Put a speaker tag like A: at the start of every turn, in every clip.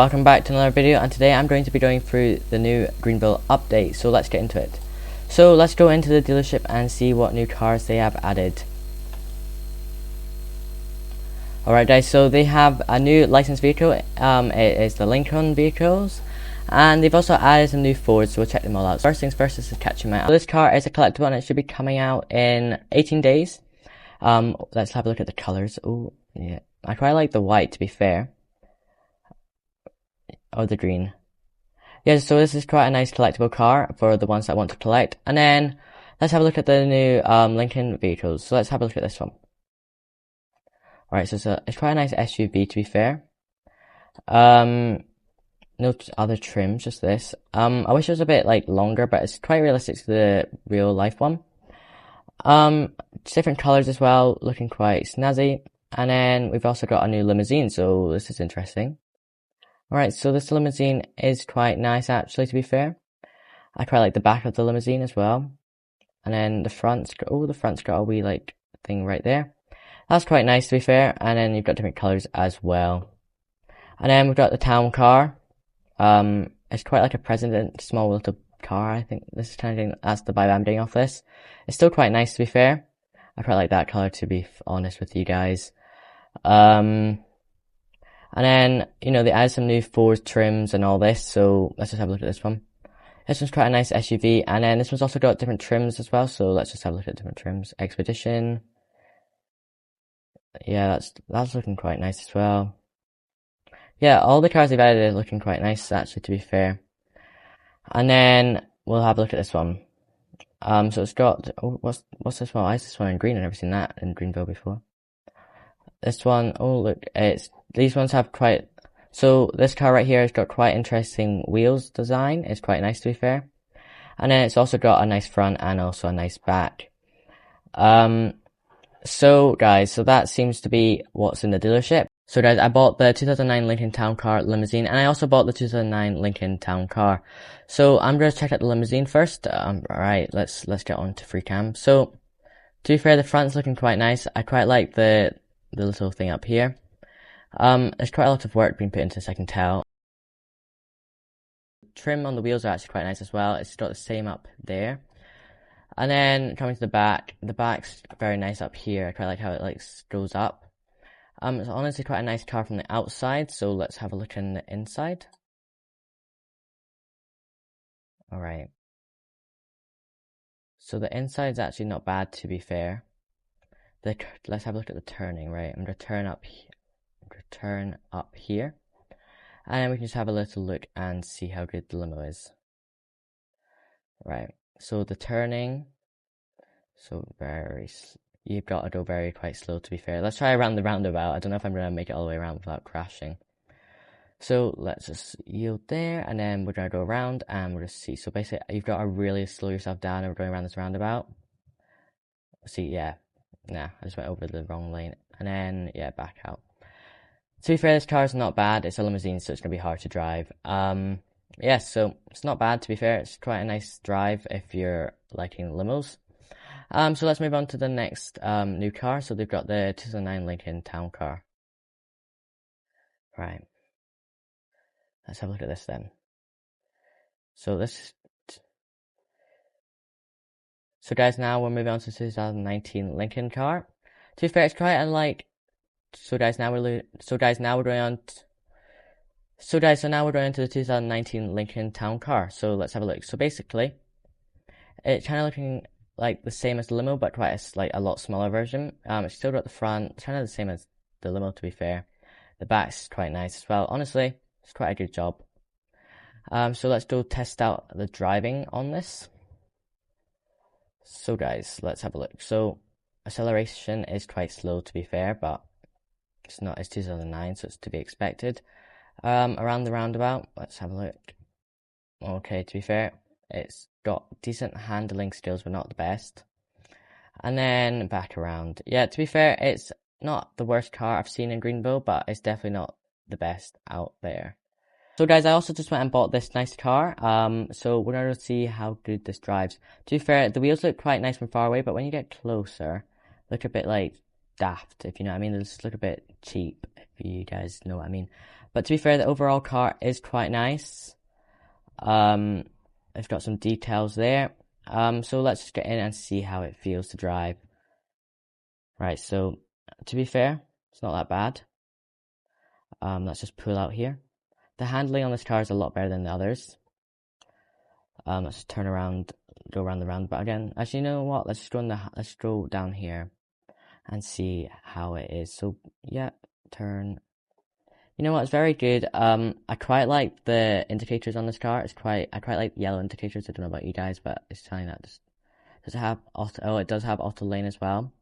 A: Welcome back to another video, and today I'm going to be going through the new Greenville update, so let's get into it. So let's go into the dealership and see what new cars they have added. Alright guys, so they have a new licensed vehicle, it is the Lincoln vehicles, and they've also added some new Fords, so we'll check them all out. First things first is to catch them out. So this car is a collectible and it should be coming out in 18 days. Let's have a look at the colours. Oh yeah, I quite like the white, to be fair. Oh, the green. Yeah, so this is quite a nice collectible car for the ones that want to collect. And then let's have a look at the new Lincoln vehicles. So let's have a look at this one. Alright, so it's quite a nice SUV, to be fair. No other trims, just this. I wish it was a bit like longer, but it's quite realistic to the real life one. Different colours as well, looking quite snazzy. And then we've also got a new limousine, so this is interesting. Alright, so this limousine is quite nice actually, to be fair. I quite like the back of the limousine as well. And then the front's got a wee like thing right there. That's quite nice, to be fair. And then you've got different colours as well. And then we've got the town car. It's quite like a president, small little car. I think this is kind of thing, that's the vibe I'm getting off this. It's still quite nice, to be fair. I quite like that colour, to be honest with you guys. And then, you know, they added some new Ford trims and all this, so let's just have a look at this one. This one's quite a nice SUV, and then this one's also got different trims as well, so let's just have a look at different trims. Expedition. Yeah, that's looking quite nice as well. Yeah, all the cars they've added are looking quite nice, actually, to be fair. And then we'll have a look at this one. So it's got, what's this one? Why is this one in green? I've never seen that in Greenville before. This one, oh look, these ones have quite, so this car right here has got quite interesting wheels design. It's quite nice, to be fair. And then it's also got a nice front and also a nice back. So guys, so that seems to be what's in the dealership. So guys, I bought the 2009 Lincoln Town Car limousine, and I also bought the 2009 Lincoln Town Car. So I'm going to check out the limousine first. Alright, let's get on to free cam. So, to be fair, the front's looking quite nice. I quite like the little thing up here. There's quite a lot of work being put into this, I can tell. Trim on the wheels are actually quite nice as well. It's got the same up there. And then coming to the back's very nice up here. I quite like how it like goes up. It's honestly quite a nice car from the outside, so let's have a look in the inside. Alright. So the inside's actually not bad, to be fair. Let's have a look at the turning, right? I'm going to turn up here. And then we can just have a little look and see how good the limo is. Right, so the turning, so you've got to go quite slow, to be fair. Let's try around the roundabout. I don't know if I'm going to make it all the way around without crashing. So let's just yield there, and then we're going to go around and we'll just see. So basically, you've got to really slow yourself down and we're going around this roundabout. See, yeah. Nah, I just went over the wrong lane. And then, yeah, back out. To be fair, this car is not bad. It's a limousine, so it's going to be hard to drive. Yeah, so it's not bad, to be fair. It's quite a nice drive if you're liking limos. So let's move on to the next new car. So they've got the 2009 Lincoln Town Car. Right. Let's have a look at this then. So guys, now we're moving on to the 2019 Lincoln car. To be fair, it's quite unlike. So now we're going into the 2019 Lincoln Town Car. So let's have a look. So basically, it's kind of looking like the same as the limo, but quite a lot smaller version. It's still got the front. It's kind of the same as the limo, to be fair. The back's quite nice as well. Honestly, it's quite a good job. So let's go test out the driving on this. So guys, let's have a look. So acceleration is quite slow, to be fair, but it's 2009, so it's to be expected. Around the roundabout, let's have a look. Okay, to be fair, it's got decent handling skills, but not the best. And then back around. Yeah, to be fair, it's not the worst car I've seen in Greenville, but it's definitely not the best out there. So guys, I also just went and bought this nice car. So we're going to see how good this drives. To be fair, the wheels look quite nice from far away, but when you get closer, look a bit like daft, if you know what I mean. They just look a bit cheap, if you guys know what I mean. But to be fair, the overall car is quite nice. It's got some details there. So let's just get in and see how it feels to drive. Right, so to be fair, it's not that bad. Let's just pull out here. The handling on this car is a lot better than the others. Let's just turn around, go around the roundabout again. Actually, you know what? Let's go down here and see how it is. So yeah, turn. You know what? It's very good. I quite like the indicators on this car. I quite like yellow indicators. I don't know about you guys, but it's telling that does it have auto? Oh, it does have auto lane as well.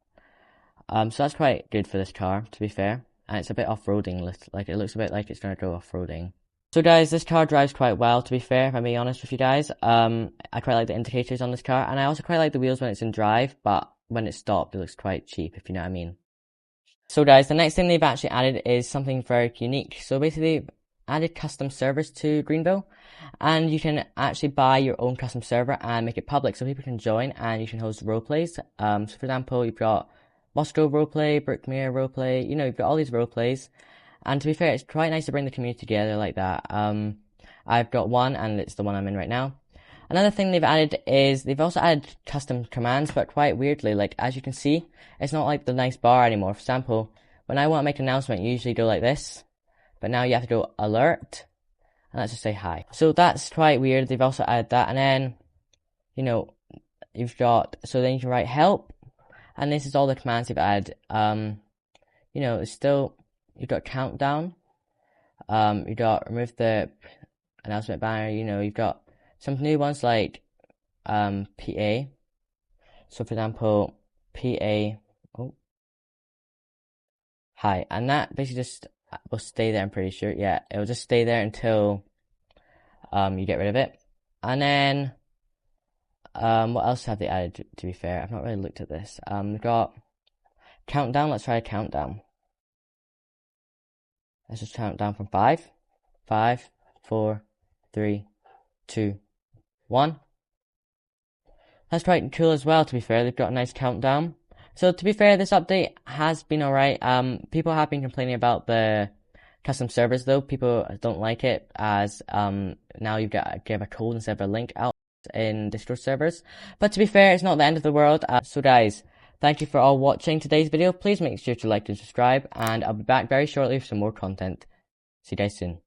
A: So that's quite good for this car, to be fair. And it's a bit off-roading. Like it looks a bit like it's gonna go off-roading. So guys, this car drives quite well, to be fair, if I'm being honest with you guys. I quite like the indicators on this car, and I also quite like the wheels when it's in drive, but when it's stopped, it looks quite cheap, if you know what I mean. So guys, the next thing they've actually added is something very unique. So basically, they've added custom servers to Greenville, and you can actually buy your own custom server and make it public, so people can join, and you can host roleplays. So for example, you've got Moscow roleplay, Brookmere roleplay, you know, you've got all these roleplays. And to be fair, it's quite nice to bring the community together like that. I've got one, and it's the one I'm in right now. Another thing they've added is they've also added custom commands, but quite weirdly. Like, as you can see, it's not like the nice bar anymore. For example, when I want to make an announcement, you usually go like this, but now you have to go alert, and let's just say hi. So that's quite weird. They've also added that, and then, you know, you've got, so then you can write help, and this is all the commands they've added. You know, it's still, you've got countdown, you've got remove the announcement banner, you know, you've got some new ones like PA. So for example, PA, oh, hi, and that basically just will stay there, I'm pretty sure. Yeah, it will just stay there until you get rid of it. And then what else have they added, to be fair? I've not really looked at this. We've got countdown, let's try a countdown. Let's just count down from 5, 5, 4, 3, 2, 1. That's quite cool as well, to be fair. They've got a nice countdown. So to be fair, this update has been alright. People have been complaining about the custom servers though. People don't like it as now you've got to give a code instead of a link out in Discord servers. But to be fair, it's not the end of the world. So guys, thank you for all watching today's video. Please make sure to like and subscribe, and I'll be back very shortly with some more content. See you guys soon.